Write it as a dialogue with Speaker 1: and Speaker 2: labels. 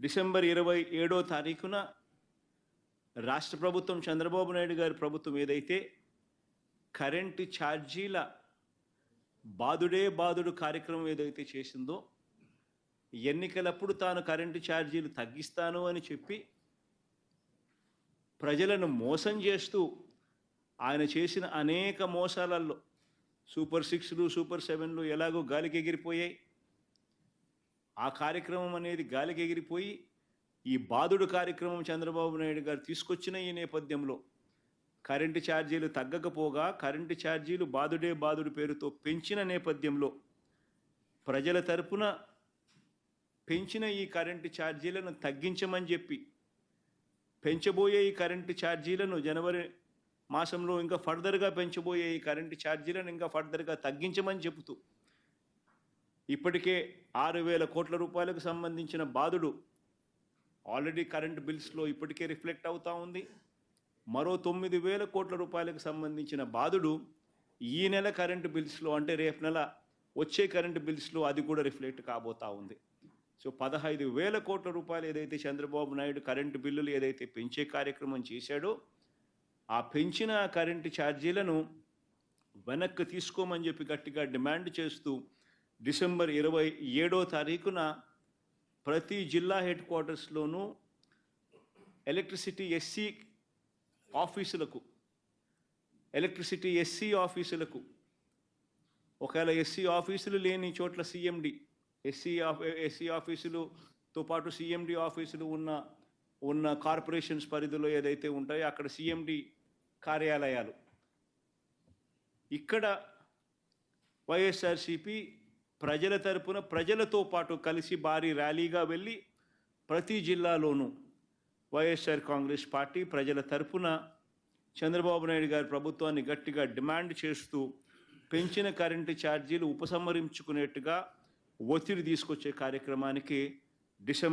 Speaker 1: December 27వ తారీఖున రాష్ట్ర ప్రభుత్వం చంద్రబాబు నాయుడు గారి ప్రభుత్వం ఏదైతే కరెంటు ఛార్జీల బాదుడే బాదుడు కార్యక్రమం ఏదైతే చేసిందో, ఎన్నికలప్పుడు తాను కరెంటు ఛార్జీలు తగ్గిస్తాను అని చెప్పి ప్రజలను మోసం చేస్తూ ఆయన చేసిన అనేక మోసాలలో సూపర్ 6లు సూపర్ 7లు ఎలాగో గాలికి ఎగిరిపోయాయి. ఆ కార్యక్రమం అనేది గాలికి ఎగిరిపోయి ఈ బాదుడు కార్యక్రమం చంద్రబాబు నాయుడు గారు తీసుకొచ్చిన ఈ నేపథ్యంలో కరెంటు ఛార్జీలు తగ్గకపోగా కరెంటు ఛార్జీలు బాదుడే బాదుడు పేరుతో పెంచిన నేపథ్యంలో ప్రజల తరపున పెంచిన ఈ కరెంటు ఛార్జీలను తగ్గించమని చెప్పి పెంచబోయే ఈ కరెంటు ఛార్జీలను జనవరి మాసంలో ఇంకా ఫర్దర్గా పెంచబోయే ఈ కరెంటు ఛార్జీలను ఇంకా ఫర్దర్గా తగ్గించమని చెబుతూ ఇప్పటికే 6,000 కోట్ల రూపాయలకు సంబంధించిన బాదుడు ఆల్రెడీ కరెంట్ బిల్స్లో ఇప్పటికే రిఫ్లెక్ట్ అవుతూ ఉంది. మరో 9,000 కోట్ల రూపాయలకు సంబంధించిన బాదుడు ఈ నెల కరెంటు బిల్స్లో, అంటే రేపు నెల వచ్చే కరెంటు బిల్స్లో అది కూడా రిఫ్లెక్ట్ కాబోతూ ఉంది. సో 15,000 కోట్ల రూపాయలు ఏదైతే చంద్రబాబు నాయుడు కరెంటు బిల్లులు ఏదైతే పెంచే కార్యక్రమం చేశాడో, ఆ పెంచిన కరెంటు ఛార్జీలను వెనక్కి తీసుకోమని చెప్పి గట్టిగా డిమాండ్ చేస్తూ డిసెంబర్ 27వ తారీఖున ప్రతి జిల్లా హెడ్ క్వార్టర్స్లోనూ ఎలక్ట్రిసిటీ ఎస్సీ ఆఫీసులకు ఒకవేళ ఎస్సీ ఆఫీసులు లేని చోట్ల సిఎండి ఎస్సీ ఆఫీసులతో పాటు సిఎండి ఆఫీసులు ఉన్న కార్పొరేషన్స్ పరిధిలో ఏదైతే ఉంటాయో అక్కడ సిఎండి కార్యాలయాలు, ఇక్కడ వైఎస్ఆర్సిపి ప్రజల తరపున ప్రజలతో పాటు కలిసి భారీ ర్యాలీగా వెళ్ళి ప్రతి జిల్లాలోనూ వైఎస్ఆర్ కాంగ్రెస్ పార్టీ ప్రజల తరపున చంద్రబాబు నాయుడు గారి ప్రభుత్వాన్ని గట్టిగా డిమాండ్ చేస్తూ పెంచిన కరెంటు ఛార్జీలు ఉపసంహరించుకునేట్టుగా ఒత్తిడి తీసుకొచ్చే కార్యక్రమానికి డిసెంబర్